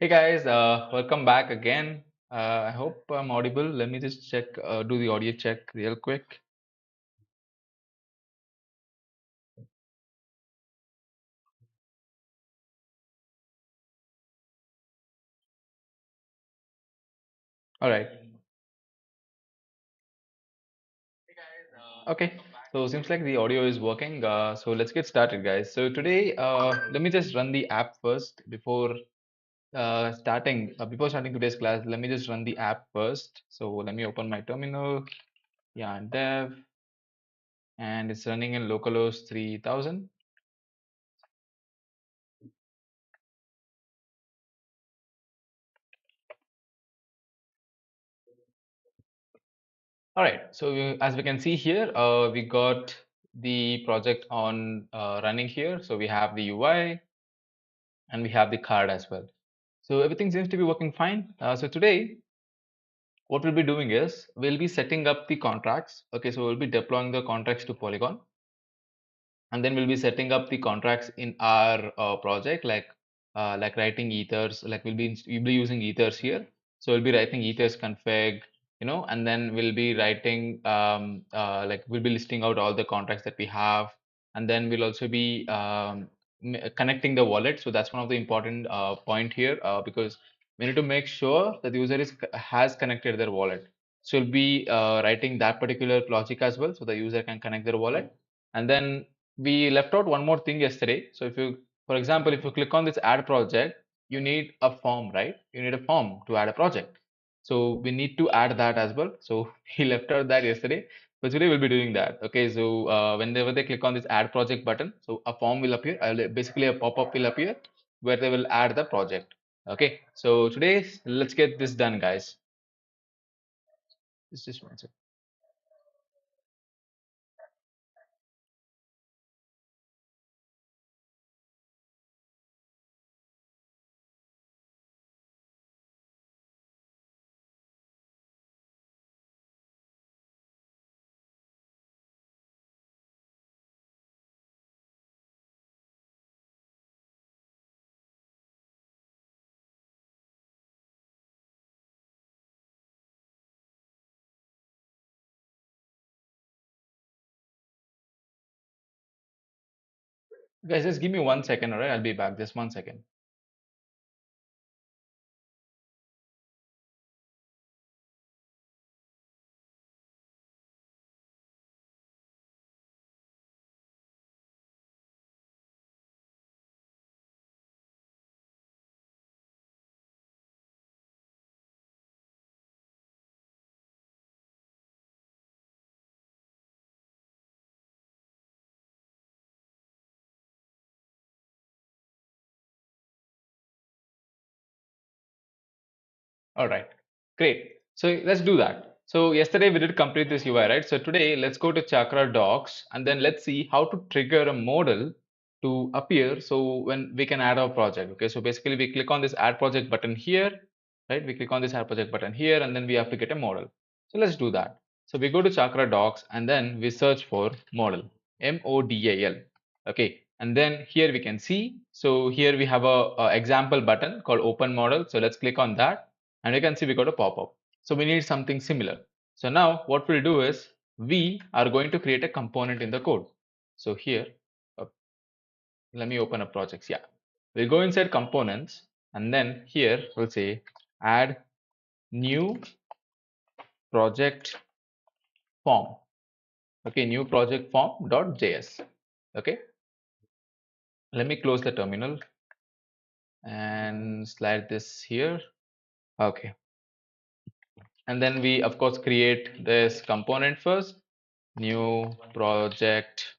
Hey guys, welcome back again. I hope I'm audible. Let me just check, do the audio check real quick. All right. Okay. So seems like the audio is working. So let's get started, guys. So today, let me just run the app first before starting today's class. Let me just run the app first. So let me open my terminal. Yeah, and dev, and it's running in localhost 3000. All right, so as we can see here, we got the project on running here. So we have the UI and we have the card as well. So everything seems to be working fine. So today, what we'll be doing is we'll be setting up the contracts. Okay, so we'll be deploying the contracts to Polygon, and then we'll be setting up the contracts in our project, like writing ethers. Like we'll be using ethers here, so we'll be writing ethers config, and then we'll be writing like we'll be listing out all the contracts that we have, and then we'll also be connecting the wallet. So that's one of the important point here, because we need to make sure that the user has connected their wallet. So we'll be writing that particular logic as well, so the user can connect their wallet. And then we left out one more thing yesterday. So for example, if you click on this add project, you need a form, right? You need a form to add a project. So we need to add that as well. So he left out that yesterday, but today we'll be doing that. Okay, so whenever they click on this add project button, so a form will appear, basically a pop-up will appear where they will add the project. Okay, so today let's get this done, guys. Just one second. Guys, just give me 1 second, all right? I'll be back. Just 1 second. All right, great. So let's do that. So yesterday we did complete this UI, right? So today let's go to Chakra Docs and then let's see how to trigger a model to appear. So when we can add our project. Okay, so basically we click on this add project button here, right? We click on this add project button here and then we have to get a model. So let's do that. So we go to Chakra Docs and then we search for model, MODAL. Okay, and then here we can see. So here we have a example button called open model. So let's click on that and you can see we got a pop-up. So we need something similar. So now what we'll do is we are going to create a component in the code. So here, uh, let me open up projects. Yeah, we'll go inside components and then here we'll say add new project form. Okay, new project form.js. Okay, let me close the terminal and slide this here. Okay, and then we of course create this component first, new project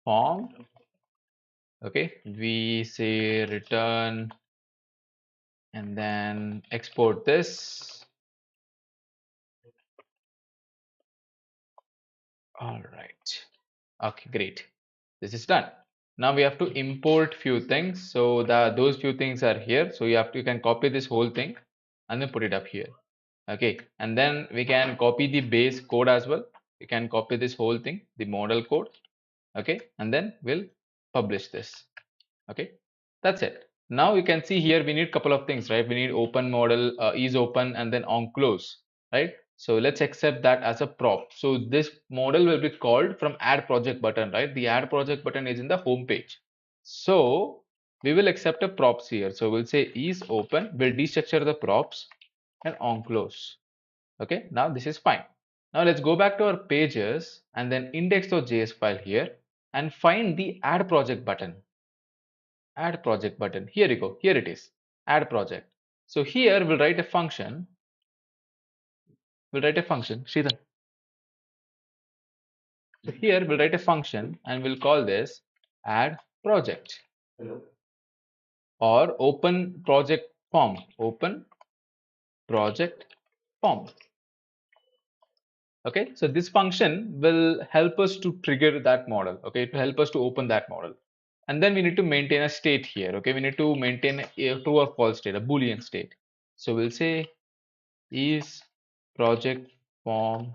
form. Okay, we say return and then export this. All right, okay, great, this is done. Now we have to import few things. So those few things are here, so you can copy this whole thing and then put it up here. Okay, and then we can copy the base code as well. We can copy this whole thing, the model code. Okay, and then we'll publish this. Okay, that's it. Now you can see here we need a couple of things, right? We need open model, is open, and then on close, right? So let's accept that as a prop. So this model will be called from add project button, right? The add project button is in the home page. So we will accept a props here. So we'll say is open, we'll destructure the props and on close. Okay, now this is fine. Now let's go back to our pages and then index.js file here and find the add project button. Add project button. Here you go. Here it is. Add project. So here we'll write a function. We'll write a function. Sridhar. So here we'll write a function and we'll call this add project or open project form. Open project form. Okay, so this function will help us to trigger that model. Okay, to help us to open that model. And then we need to maintain a state here. Okay, we need to maintain a true or false state, a Boolean state. So we'll say is project form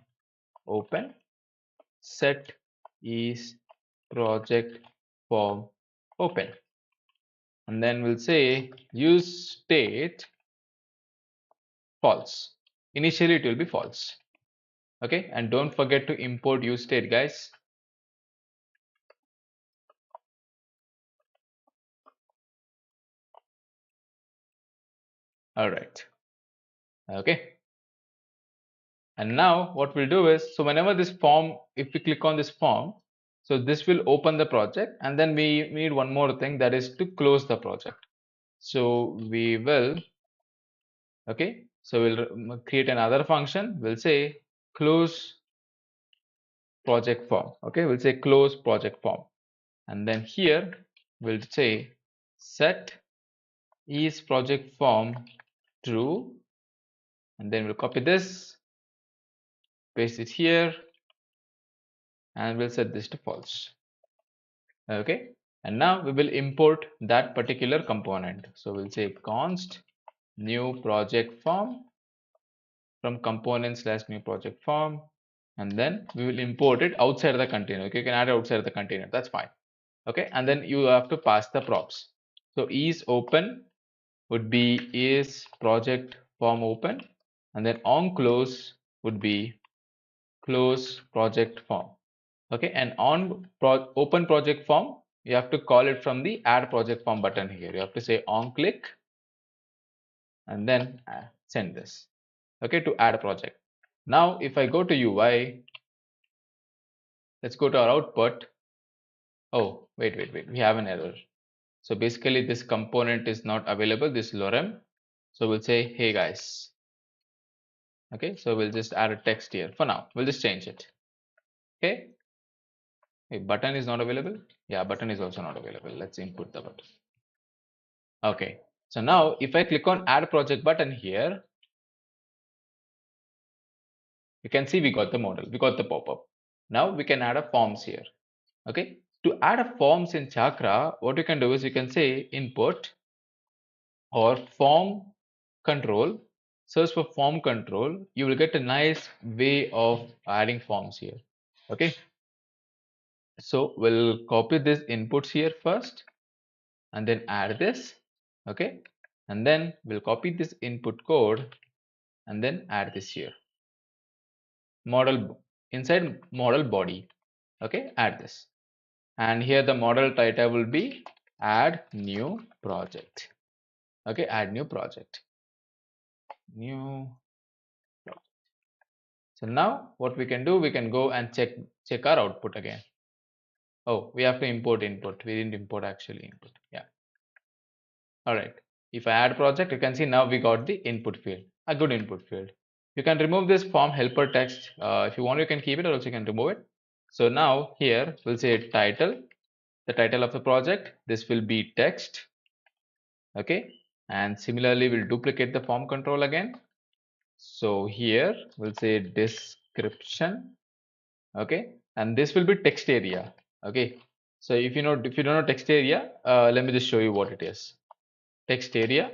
open, set is project form open, and then we'll say use state false. Initially it will be false. Okay, and don't forget to import use state, guys. All right. Okay, and now what we'll do is, so whenever this form, if we click on this form, so this will open the project, and then we need one more thing, that is to close the project. So we will, okay, so we'll create another function. We'll say close project form. Okay, we'll say close project form, and then here we'll say set is project form true, and then we'll copy this, paste it here, and we'll set this to false. Okay, and now we will import that particular component. So we'll say const new project form from component slash new project form, and then we will import it outside the container. Okay, you can add it outside the container, that's fine. Okay, and then you have to pass the props. So is open would be is project form open, and then on close would be close project form. Okay, and on open project form, you have to call it from the add project form button here. You have to say on click and then send this, okay, to add project. Now if I go to UI, let's go to our output. Oh, wait, we have an error. So basically this component is not available, this lorem. So we'll say, hey guys. Okay, so we'll just add a text here for now. We'll just change it. Okay, hey, button is not available. Yeah, button is also not available. Let's input the button. Okay, so now if I click on add project button here, you can see we got the model, we got the pop-up. Now we can add a forms here. Okay, to add a forms in Chakra, what you can do is you can say input or form control, search for form control. You will get a nice way of adding forms here. Okay, so we'll copy this inputs here first and then add this. Okay, and then we'll copy this input code and then add this here. Model inside model body. Okay, add this, and here the model title will be add new project. Okay, add new project, new project. So now what we can do, we can go and check our output again. Oh, we have to import input. We didn't import actually input. Yeah, all right. If I add project, you can see now we got the input field, a good input field. You can remove this form helper text. If you want, you can keep it, or else you can remove it. So now here we'll say title, the title of the project. This will be text. Okay, and similarly we'll duplicate the form control again. So here we'll say description. Okay, and this will be text area. Okay, so if you don't know text area, let me just show you what it is. Text area,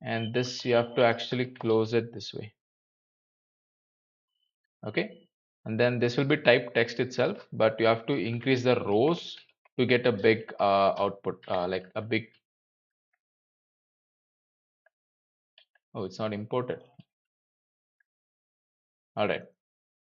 and this you have to actually close it this way. Okay, and then this will be type text itself, but you have to increase the rows to get a big output, like a big. Oh, it's not imported. All right.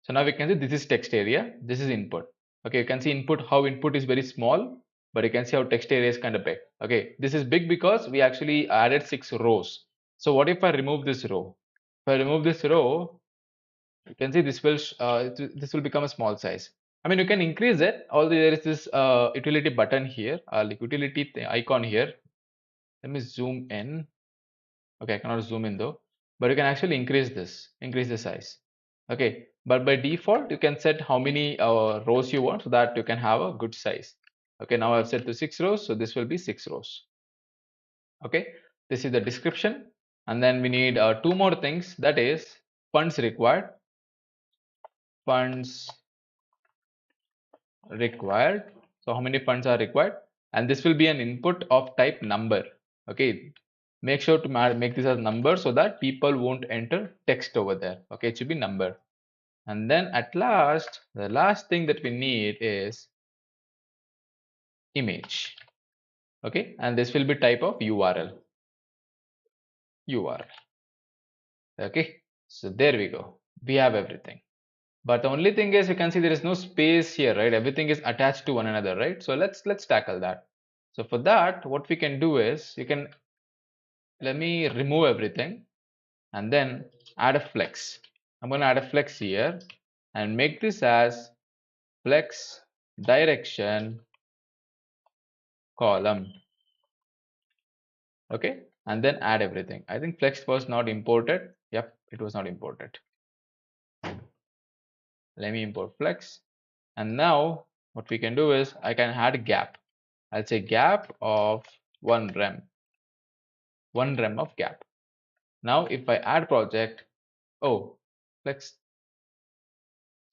So now we can see this is text area, this is input. Okay, you can see input, how input is very small, but you can see how text area is kind of big. Okay, this is big because we actually added 6 rows. So what if I remove this row? If I remove this row, you can see this will this will become a small size. I mean, you can increase it. Although there is this utility button here, like utility icon here. Let me zoom in. Okay, I cannot zoom in though, but you can actually increase the size. Okay, but by default, you can set how many rows you want so that you can have a good size. Okay, now I've set to 6 rows, so this will be 6 rows. Okay, this is the description, and then we need two more things, that is funds required. Funds required. So how many funds are required? And this will be an input of type number. Okay, make sure to make this as number so that people won't enter text over there. Okay, it should be number. And then at last, the last thing that we need is image. Okay, and this will be type of URL. URL. Okay, so there we go. We have everything. But the only thing is, you can see there is no space here, right? Everything is attached to one another, right? So let's tackle that. So for that, what we can do is, you can let me remove everything and then add a flex. I'm going to add a flex here and make this as flex direction column. Okay, and then add everything. I think flex was not imported. Yep, it was not imported. Let me import flex. And now what we can do is, I can add a gap. I'll say gap of 1 rem. 1 rem of gap. Now if I add project, oh, flex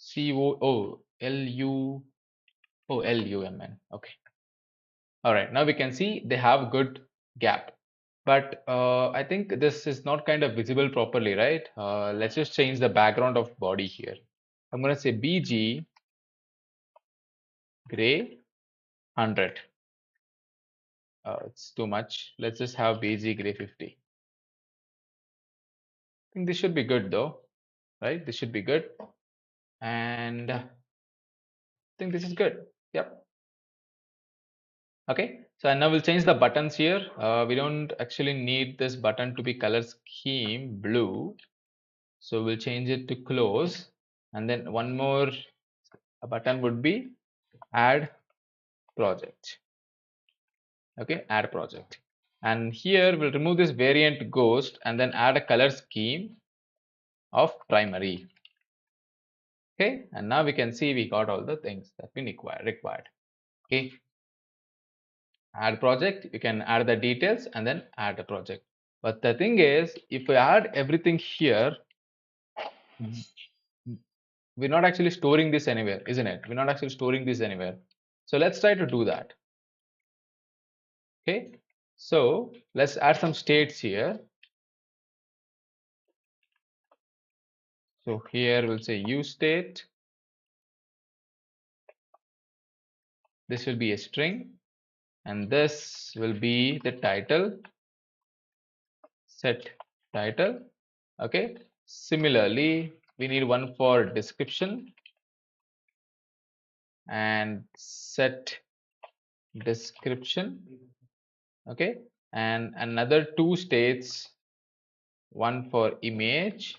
COOLUMN. Okay. All right. Now we can see they have good gap, but I think this is not kind of visible properly, right? Let's just change the background of body here. I'm going to say BG gray 100. It's too much. Let's just have BG gray 50. I think this should be good though, right? This should be good. And I think this is good. Yep. Okay, so now we'll change the buttons here. We don't actually need this button to be color scheme blue, so we'll change it to close, and then one more button would be add project. Okay, add project, and here we'll remove this variant ghost and then add a color scheme of primary. Okay, and now we can see we got all the things that we required. Okay, add project, you can add the details and then add a project. But the thing is, if we add everything here, we're not actually storing this anywhere, isn't it? We're not actually storing this anywhere. So let's try to do that. Okay, so let's add some states here. So here we'll say use state. This will be a string, and this will be the title. Set title. Okay, similarly we need one for description and set description. Okay, and another two states, one for image,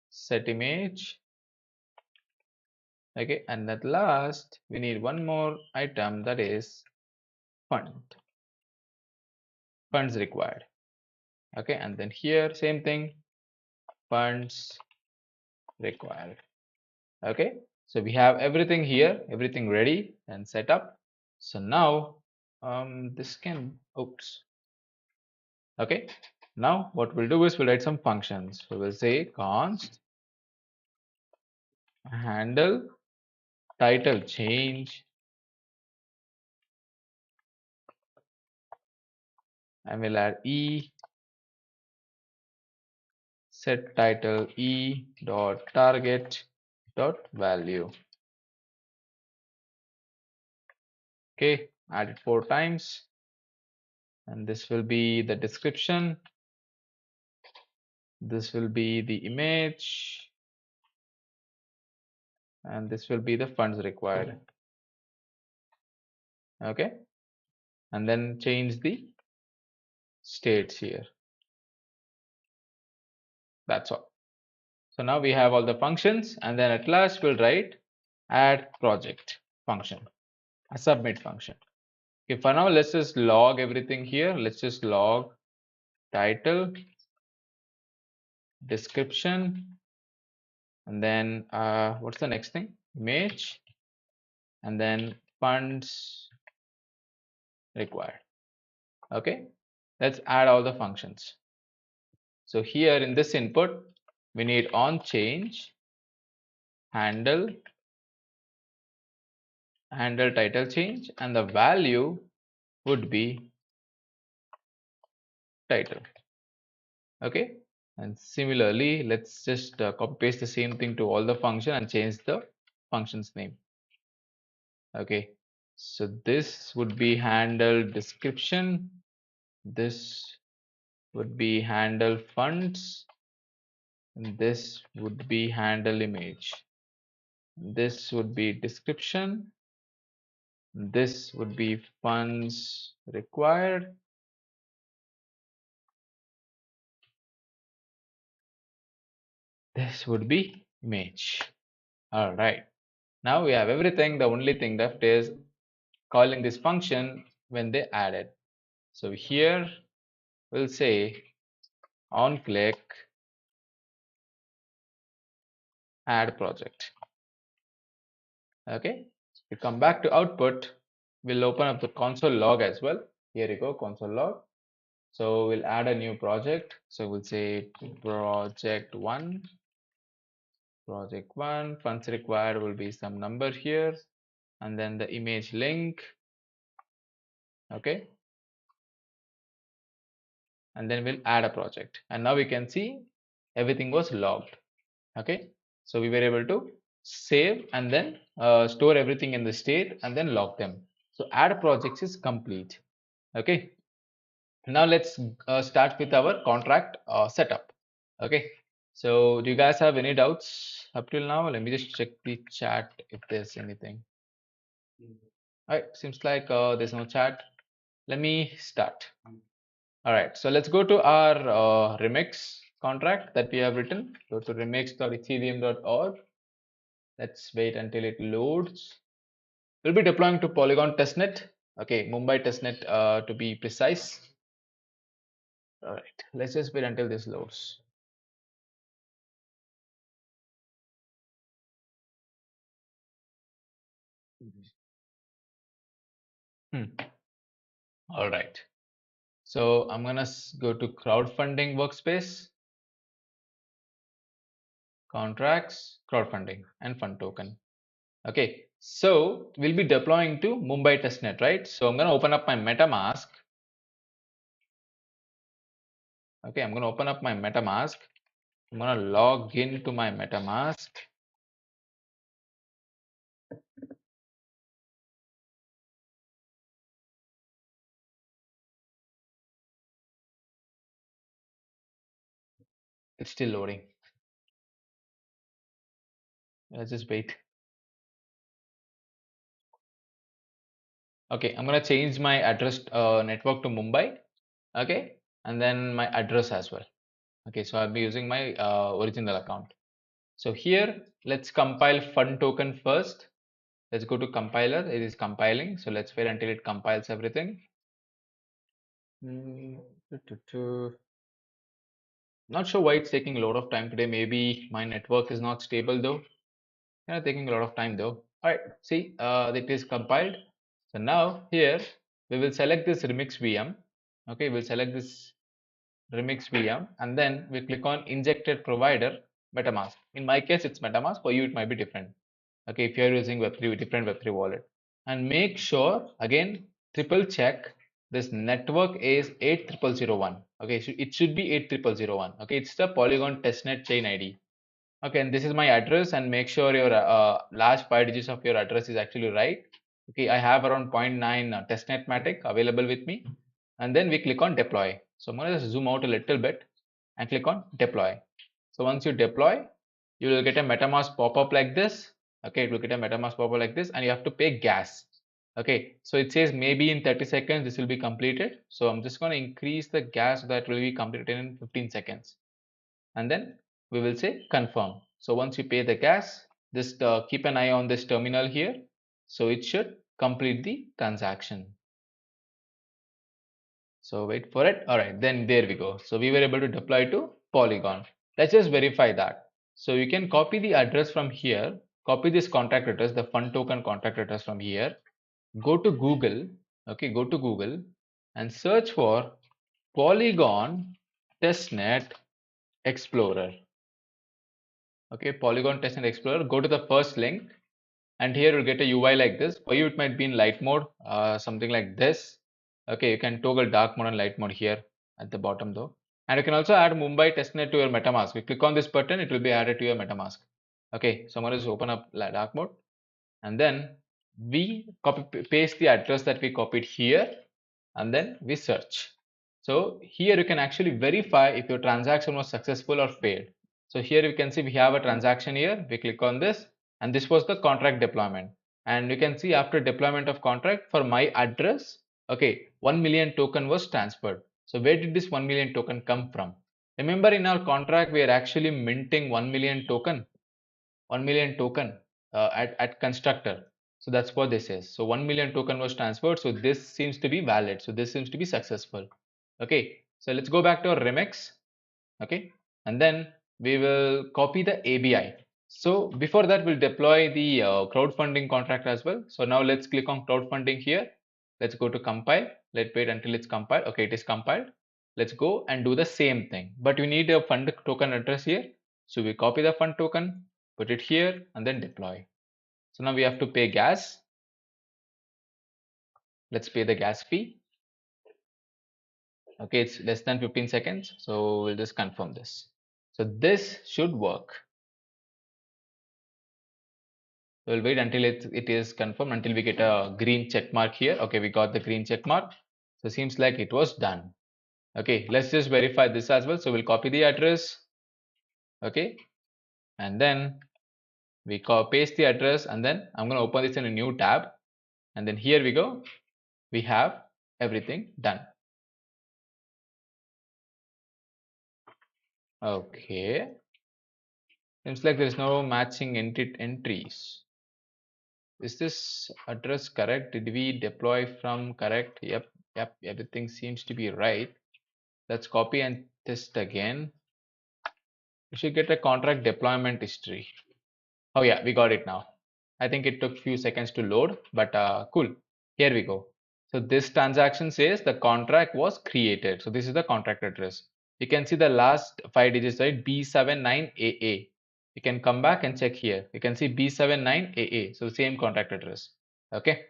set image. Okay, and at last we need one more item, that is funds required. Okay, and then here same thing, funds required. Okay, so we have everything here, everything ready and set up. So now this can, oops. Okay, now what we'll do is we'll write some functions. So we'll say const handle title change, and we'll add e set title e dot target dot value. Okay, add it 4 times, and this will be the description. This will be the image, and this will be the funds required. Okay, and then change the states here. That's all. So now we have all the functions, and then at last we'll write add project function, a submit function. Okay, for now let's just log everything here. Let's just log title, description, and then what's the next thing? Image, and then funds required. Okay, let's add all the functions. So here in this input, we need on change, handle title change, and the value would be title. Okay, and similarly, let's just copy paste the same thing to all the function and change the function's name. Okay, so this would be handle description, this would be handle funds, and this would be handle image, this would be description, this would be funds required, this would be image. All right, now we have everything. The only thing left is calling this function when they add it. So here we'll say on click add project. Okay, we come back to output, we'll open up the console log as well. Here you go, console log. So we'll add a new project. So we'll say project1, funds required will be some number here, and then the image link. Okay, and then we'll add a project, and now we can see everything was logged. Okay, so we were able to save and then store everything in the state and then log them. So add projects is complete. Okay, now let's start with our contract setup. Okay, so do you guys have any doubts up till now? Let me just check the chat if there's anything. All right, seems like there's no chat. Let me start. All right, so let's go to our remix contract that we have written. Go to remix.ethereum.org. Let's wait until it loads. We'll be deploying to Polygon testnet. Okay, Mumbai testnet to be precise. All right, let's just wait until this loads. All right, so I'm gonna go to crowdfunding workspace, contracts, crowdfunding, and fund token. Okay, so we'll be deploying to Mumbai testnet, right? So I'm gonna open up my MetaMask. Okay, I'm gonna open up my MetaMask. I'm gonna log into my MetaMask. It's still loading. Let's just wait. Okay, I'm gonna change my address network to Mumbai. Okay, and then my address as well. Okay, so I'll be using my original account. So here, let's compile fund token first. Let's go to compiler. It is compiling. So let's wait until it compiles everything. Not sure why it's taking a lot of time today. Maybe my network is not stable though. Yeah, taking a lot of time though. All right, see, it is compiled. So now here we will select this remix VM. Okay, we'll select this remix VM and then we click on injected provider MetaMask. In my case, it's MetaMask. For you, it might be different. Okay, if you're using Web3, different Web3 wallet, and make sure again triple check this network is 80001. Okay, so it should be 80001. Okay, it's the Polygon testnet chain ID. Okay, and this is my address, and make sure your last 5 digits of your address is actually right. Okay, I have around zero point 0.9 testnet available with me, and then we click on deploy. So I'm going to just zoom out a little bit and click on deploy. So once you deploy, you will get a MetaMask pop-up like this. Okay, it will get a MetaMask pop-up like this, and you have to pay gas. Okay, so it says maybe in 30 seconds this will be completed. So I'm just going to increase the gas so that will be completed in 15 seconds. And then we will say confirm. So once you pay the gas, just keep an eye on this terminal here. So it should complete the transaction. So wait for it. All right, then there we go. So we were able to deploy to Polygon. Let's just verify that. So you can copy the address from here, copy this contact address, the fund token contact address from here, go to Google, okay, go to Google and search for Polygon Testnet Explorer. Okay, Polygon Testnet Explorer, go to the first link, and here you'll get a UI like this. For you, it might be in light mode, something like this. Okay, you can toggle dark mode and light mode here at the bottom though. And you can also add Mumbai testnet to your MetaMask. You click on this button, it will be added to your MetaMask. Okay, so I'm going to just open up dark mode, and then we copy paste the address that we copied here, and then we search. So here you can actually verify if your transaction was successful or failed. So here you can see we have a transaction here. We click on this, and this was the contract deployment. And you can see after deployment of contract for my address, okay, 1 million token was transferred. So where did this 1 million token come from? Remember, in our contract we are actually minting 1 million token, 1 million token at constructor. So that's what this is. So 1 million token was transferred. So this seems to be valid. So this seems to be successful. Okay. So let's go back to our remix. Okay. And then we will copy the ABI. So before that, we'll deploy the crowdfunding contract as well. So now let's click on crowdfunding here. Let's go to compile. Let's wait until it's compiled. Okay, it is compiled. Let's go and do the same thing. But we need a fund token address here. So we copy the fund token, put it here, and then deploy. So now we have to pay gas. Let's pay the gas fee. Okay, it's less than 15 seconds. So we'll just confirm this. So this should work. We'll wait until it is confirmed, until we get a green check mark here. Okay, we got the green check mark. So seems like it was done. Okay, let's just verify this as well. So we'll copy the address. Okay, and then we paste the address, and then I'm going to open this in a new tab. And then here we go. We have everything done. Okay. Seems like there is no matching entries. Is this address correct? Did we deploy from correct? Yep, everything seems to be right. Let's copy and test again. We should get a contract deployment history. Oh yeah, we got it now. I think it took few seconds to load, but cool. Here we go. So this transaction says the contract was created. So this is the contract address. You can see the last 5 digits, right? B79AA. You can come back and check here. You can see B79AA. So same contract address. Okay.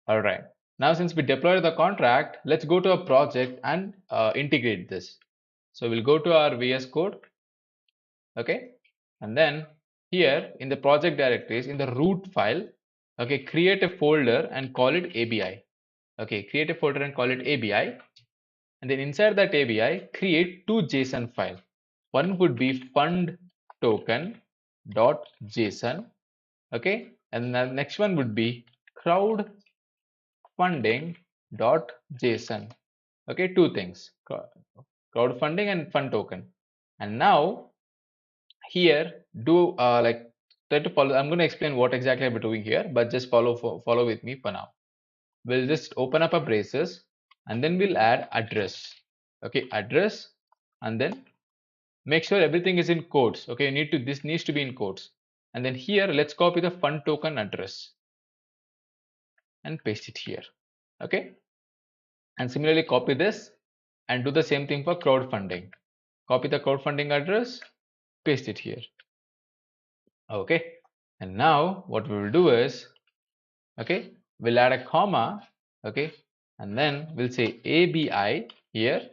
All right. Now, since we deployed the contract, let's go to a project and integrate this. So we'll go to our VS Code. Okay. And then here in the project directories, in the root file, okay, create a folder and call it ABI. Okay, create a folder and call it ABI. And then inside that ABI, create two JSON files. One would be fund token.json. Okay, and the next one would be crowdfunding.json. Okay, two things, crowdfunding and fund token. And now here do like try to follow. I'm going to explain what exactly we're doing here, but just follow with me for now. We'll just open up a braces, and then we'll add address. Okay, address, and then make sure everything is in quotes. Okay, this needs to be in quotes. And then here let's copy the fund token address and paste it here. Okay, and similarly copy this and do the same thing for crowdfunding. Copy the crowdfunding address, paste it here. Okay, and now what we will do is, okay, we'll add a comma. Okay, and then we'll say ABI here,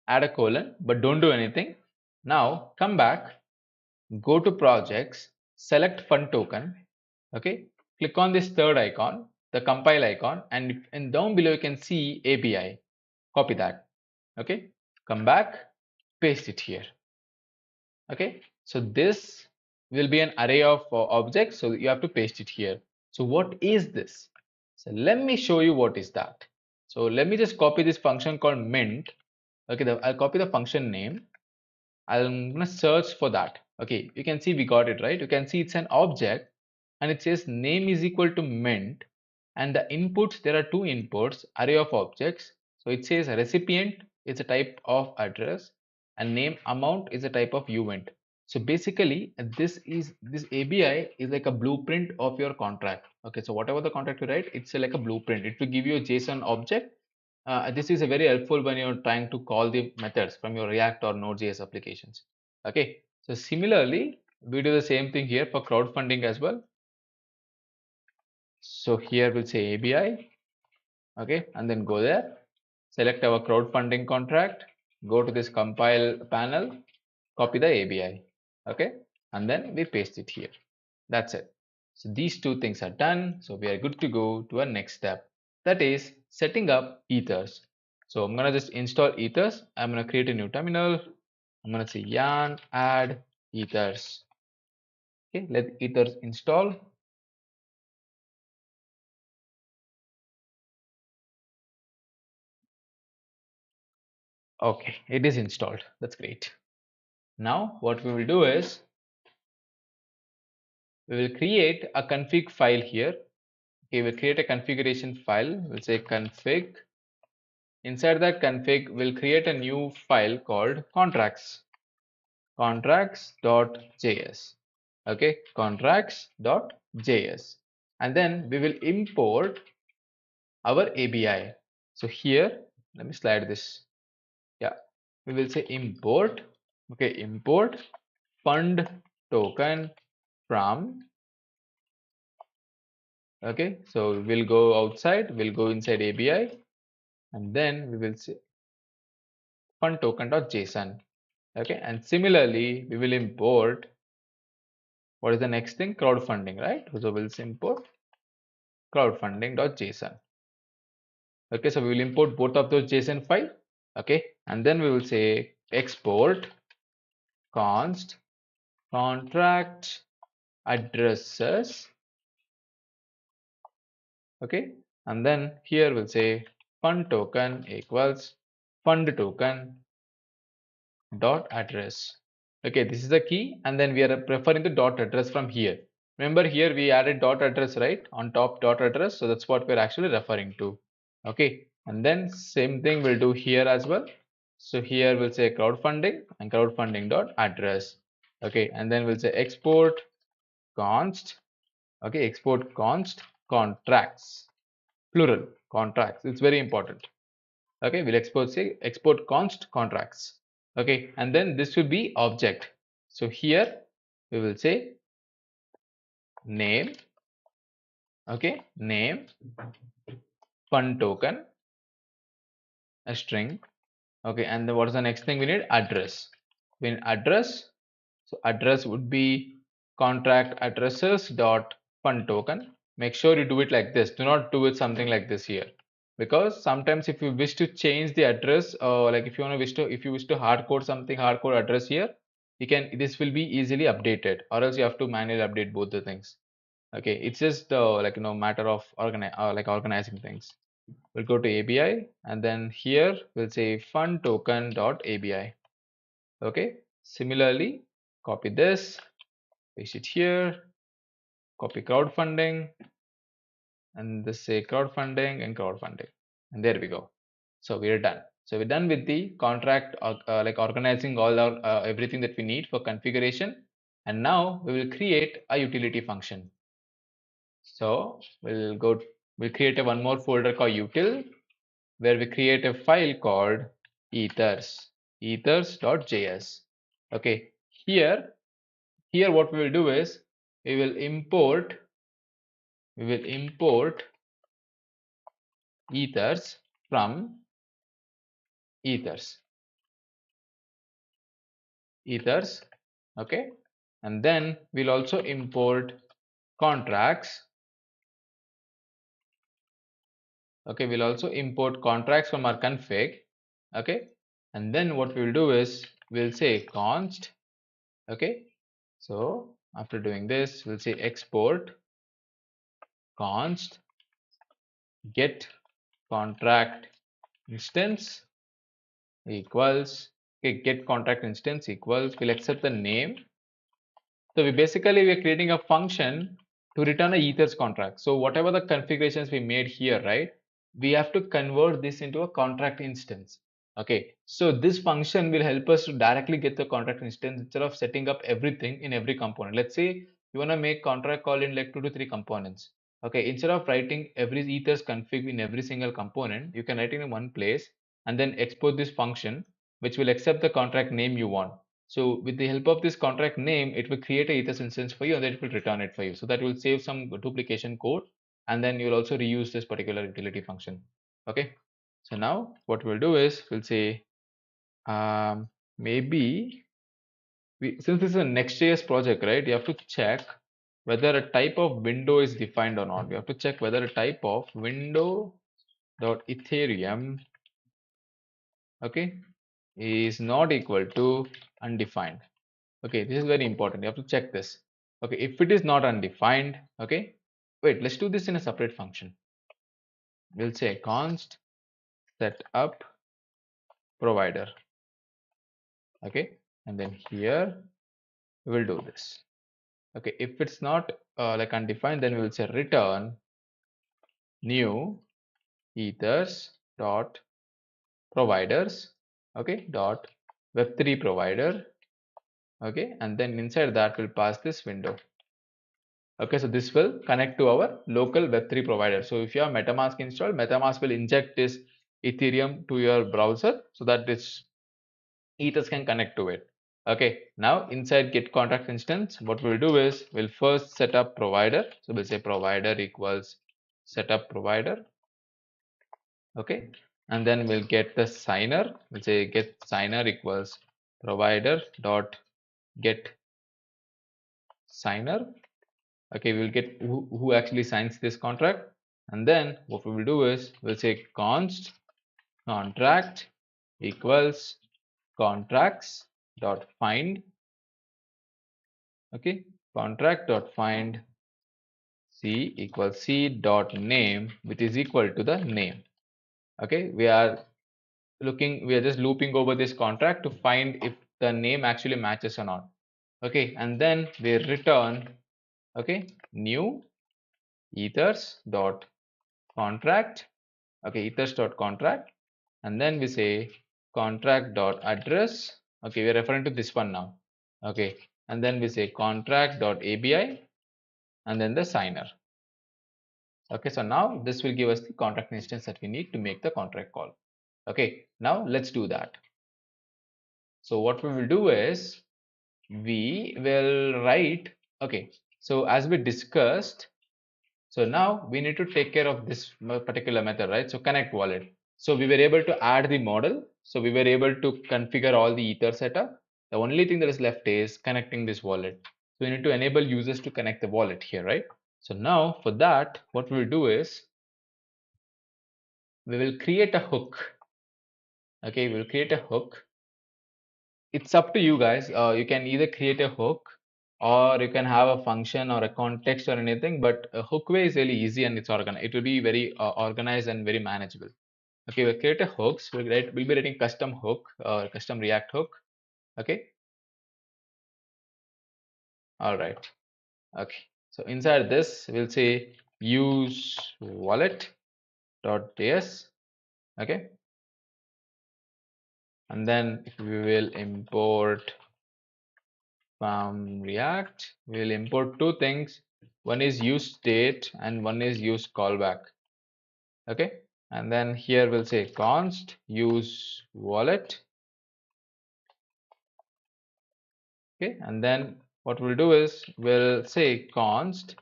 add a colon, but don't do anything. Now come back go to projects, select fund token, okay, click on this third icon, the compile icon, and down below you can see ABI. Copy that, okay, come back, paste it here, okay. So this will be an array of objects, so you have to paste it here. So what is this? So let me show you what is that. So let me just copy this function called mint. Okay, I'll copy the function name. I'm gonna search for that. Okay, you can see we got it right. You can see it's an object and it says name is equal to mint, and the inputs, there are two inputs, array of objects. So it says recipient is a type of address and name amount is a type of event. So basically this ABI is like a blueprint of your contract. Okay, so whatever the contract you write, it's like a blueprint. It will give you a JSON object. This is a very helpful when you're trying to call the methods from your React or Node.js applications. Okay, so similarly, we do the same thing here for crowdfunding as well. So here we'll say ABI, okay, and then go there, select our crowdfunding contract, go to this compile panel, copy the ABI, okay, and then we paste it here. That's it. So these two things are done. So we are good to go to our next step. That is setting up ethers. So I'm gonna just install ethers. I'm gonna create a new terminal. I'm gonna say yarn add ethers. Okay, let ethers install. Okay, it is installed. That's great. Now what we will do is we will create a config file here. Okay, we'll create a configuration file. We'll say config. Inside that config, we'll create a new file called contracts.js. Okay, contracts.js. And then we will import our ABI. So here, let me slide this. Yeah, we will say import. Okay, import fund token from. Okay, so we'll go outside, we'll go inside ABI, and then we will say fund token.json. Okay, and similarly, we will import what is the next thing? Crowdfunding, right? So we'll import crowdfunding.json. Okay, so we will import both of those JSON file. Okay, and then we will say export const contract addresses. Okay, and then here we'll say fund token equals fund token dot address. Okay, this is the key, and then we are preferring the dot address from here. Remember here we added dot address right on top, dot address, so that's what we're actually referring to. Okay, and then same thing we'll do here as well. So here we'll say crowdfunding and crowdfunding dot address. Okay, and then we'll say export const. Okay, export const contracts, plural contracts. It's very important. Okay, we'll export const contracts. Okay, and then this will be object. So here we will say name. Okay, name fund token, a string. Okay, and then what is the next thing we need? Address. We need address. So address would be contract addresses dot fund token. Make sure you do it like this. Do not do it something like this here, because sometimes if you wish to change the address, or like if you want to wish to hard code something, hard code address here, you can, this will be easily updated, or else you have to manually update both the things. Okay, it's just like matter of organizing things. We'll go to ABI, and then here we'll say fund token dot ABI. Okay, similarly copy this, paste it here, copy crowdfunding, and this say crowdfunding and crowdfunding, and there we go. So we are done. So we're done with the contract, like organizing all our everything that we need for configuration. And now we will create a utility function. So we'll create a one more folder called util, where we create a file called ethers.js. Okay, here what we will do is we will import ethers from ethers. Okay, and then we'll also import contracts. Okay, we'll also import contracts from our config. Okay, and then what we'll do is we'll say const. Okay, so after doing this, we'll say export const get contract instance equals, okay, get contract instance equals, we'll accept the name. So we're creating a function to return a ethers contract. So whatever the configurations we made here, right, we have to convert this into a contract instance. Okay, so this function will help us to directly get the contract instance instead of setting up everything in every component. Let's say you want to make contract call in like 2 to 3 components. Okay, instead of writing every ethers config in every single component, you can write it in one place and then export this function, which will accept the contract name you want. So with the help of this contract name, it will create a ethers instance for you and then it will return it for you. So that will save some duplication code, and then you'll also reuse this particular utility function. Okay. So now what we'll do is we'll say maybe since this is a Next.js project, right? You have to check whether a type of window is defined or not. We have to check whether a type of window.ethereum, okay, is not equal to undefined. Okay, this is very important. You have to check this. Okay, if it is not undefined, okay, wait, let's do this in a separate function. We'll say const setup provider. Okay, and then here we will do this. Okay, if it's not like undefined, then we will say return new ethers dot providers. Okay, dot web3 provider. Okay, and then inside that we'll pass this window. Okay, so this will connect to our local web3 provider. So if you have MetaMask installed, MetaMask will inject this Ethereum to your browser so that this ethers can connect to it. Okay, now inside get contract instance, what we'll do is we'll first set up provider. So we'll say provider equals setup provider. Okay, and then we'll get the signer. We'll say get signer equals provider dot get signer. Okay, we'll get who actually signs this contract, and then what we will do is we'll say const contract equals contracts dot find. Okay, contract dot find c equals c dot name, which is equal to the name. Okay, we are just looping over this contract to find if the name actually matches or not. Okay, and then we return, okay, new ethers dot contract. Okay, ethers dot contract, and then we say contract dot address. Okay, we're referring to this one now. Okay, and then we say contract dot ABI, and then the signer. Okay, so now this will give us the contract instance that we need to make the contract call. Okay, now let's do that. So what we will do is we will write, okay, so as we discussed, so now we need to take care of this particular method, right? So connect wallet. So we were able to add the model. So we were able to configure all the ether setup. The only thing that is left is connecting this wallet. So we need to enable users to connect the wallet here, right? So now for that, what we'll do is we will create a hook. Okay, we'll create a hook. It's up to you guys. You can either create a hook or you can have a function or a context or anything, but a hook way is really easy and it's organized. It will be very organized and very manageable. Okay, we'll create a hooks. We'll be writing custom hook or custom React hook. Okay. All right. Okay. So inside this, we'll say use wallet.js. Okay. And then we will import from React, we'll import two things. One is use state and one is use callback. Okay. And then here we'll say const use wallet. Okay, and then what we'll do is we'll say const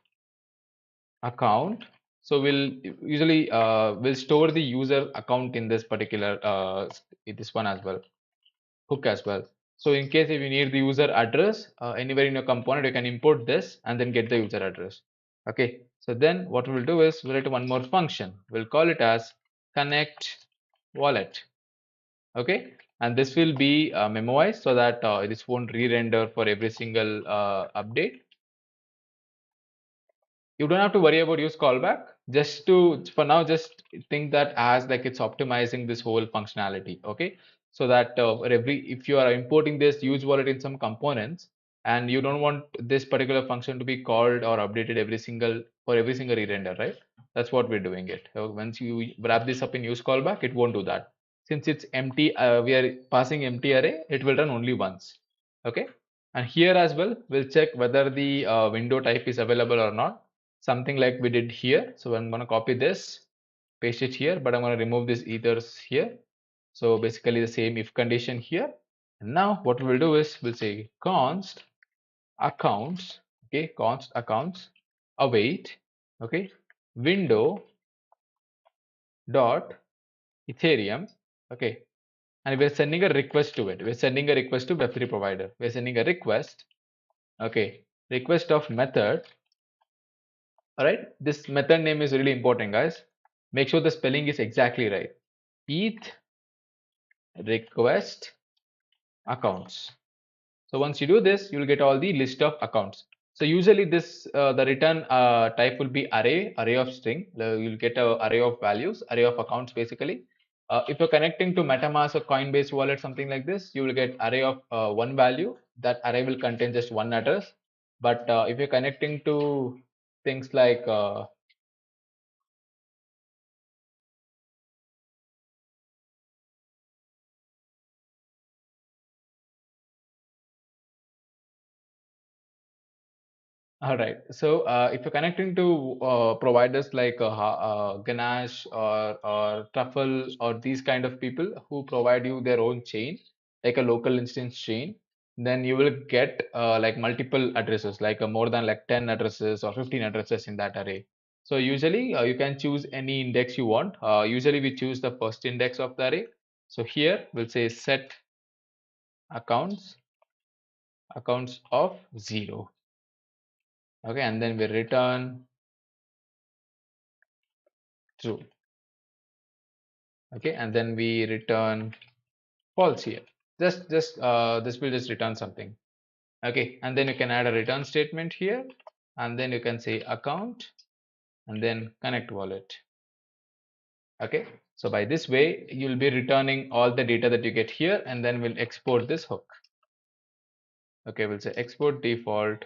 account. So we'll usually we'll store the user account in this particular this one as well, hook as well. So in case if you need the user address anywhere in your component, you can import this and then get the user address. Okay, so then what we'll do is we'll write one more function. We'll call it as connect wallet. Okay, and this will be memoized so that this won't re-render for every single update. You don't have to worry about use callback. Just to for now, just think that as like it's optimizing this whole functionality. Okay, so that for every if you are importing this use wallet in some components and you don't want this particular function to be called or updated every single re-render, right? That's what we're doing it. So once you wrap this up in use callback, it won't do that. Since it's empty, we are passing empty array, it will run only once. Okay, and here as well, we'll check whether the window type is available or not, something like we did here. So I'm going to copy this, paste it here, but I'm going to remove this ethers here. So basically the same if condition here. And now what we'll do is we'll say const accounts, okay, const accounts await, okay, window dot Ethereum, okay, and we're sending a request to it. We're sending a request to Web3 provider. We're sending a request, okay, request of method. All right, this method name is really important, guys. Make sure the spelling is exactly right. ETH request accounts. So once you do this, you'll get all the list of accounts. So usually this the return type will be array of string. You'll get a array of values, array of accounts basically. If you're connecting to MetaMask or Coinbase wallet, something like this, you will get array of one value. That array will contain just one address. But if you're connecting to things like all right. So if you're connecting to providers like Ganache or Truffle or these kind of people who provide you their own chain, like a local instance chain, then you will get like multiple addresses, like more than like 10 addresses or 15 addresses in that array. So usually you can choose any index you want. Usually we choose the first index of the array. So here we'll say set accounts of 0. Okay, and then we return true. Okay, and then we return false here. Just this will just return something. Okay, and then you can add a return statement here, and then you can say account and then connect wallet. Okay, so by this way you'll be returning all the data that you get here, and then we'll export this hook. Okay, we'll say export default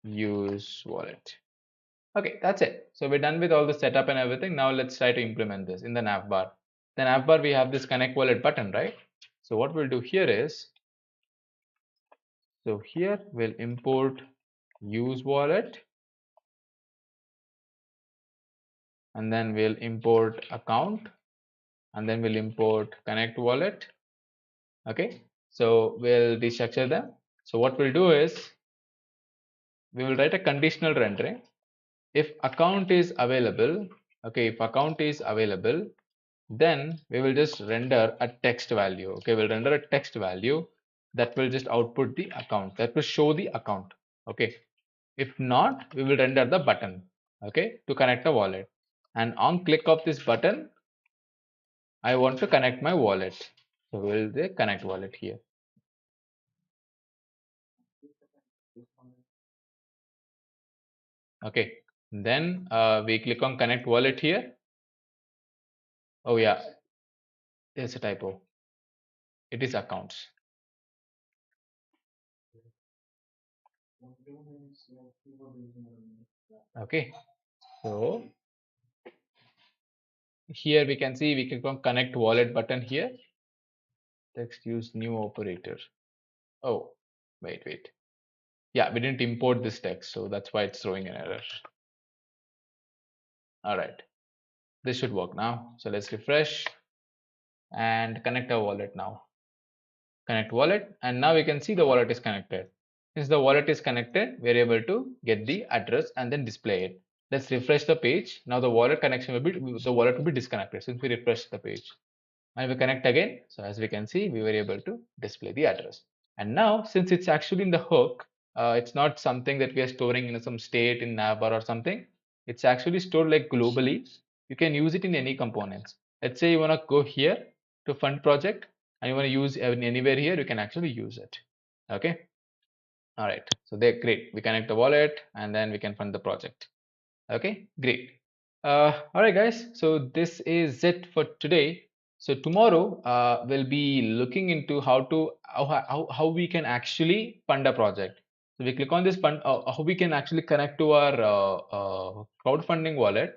use wallet. Okay, that's it. So we're done with all the setup and everything. Now let's try to implement this in the navbar. The navbar, we have this connect wallet button, right? So what we'll do here is, so here we'll import use wallet, and then we'll import account, and then we'll import connect wallet. Okay, so we'll destructure them. So what we'll do is we will write a conditional rendering. If account is available, okay, if account is available, then we will just render a text value. Okay, we'll render a text value that will just output the account, that will show the account. Okay, if not, we will render the button, okay, to connect a wallet. And on click of this button, I want to connect my wallet. So we'll say connect wallet here. Okay, then we click on connect wallet here. Oh yeah, there's a typo. It is accounts. Okay, so here we can see we click on connect wallet button here. Text use new operator. Oh, wait. Yeah, we didn't import this text, so that's why it's throwing an error. All right, this should work now. So let's refresh and connect our wallet now. Connect wallet, and now we can see the wallet is connected. Since the wallet is connected, we're able to get the address and then display it. Let's refresh the page. Now the wallet connection will be, the wallet will be disconnected since we refresh the page. And we connect again. So as we can see, we were able to display the address. And now, since it's actually in the hook, it's not something that we are storing in some state in navbar or something. It's actually stored like globally. You can use it in any components. Let's say you want to go here to fund project and you want to use anywhere here, you can actually use it. Okay. All right. So they're great. We connect the wallet and then we can fund the project. Okay, great. All right, guys. So this is it for today. So tomorrow we'll be looking into how we can actually fund a project. So we click on this fund, how we can actually connect to our crowdfunding wallet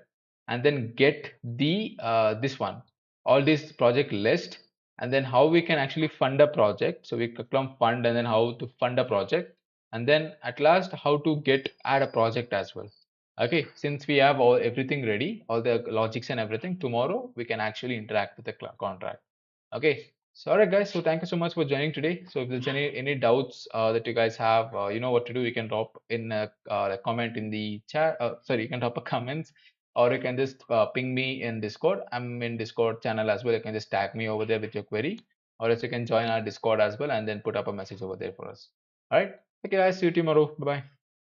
and then get the this one, all this project list, and then how we can actually fund a project. So we click on fund and then how to fund a project, and then at last how to get add a project as well. Okay, since we have everything ready, all the logics and everything, tomorrow we can actually interact with the contract. Okay, so all right, guys. So thank you so much for joining today. So if there's any doubts that you guys have, you know what to do. You can drop in a comment in the chat. Sorry, you can drop a comments, or you can just ping me in Discord. I'm in Discord channel as well. You can just tag me over there with your query, or else you can join our Discord as well and then put up a message over there for us. All right. Okay, guys. See you tomorrow. Bye bye.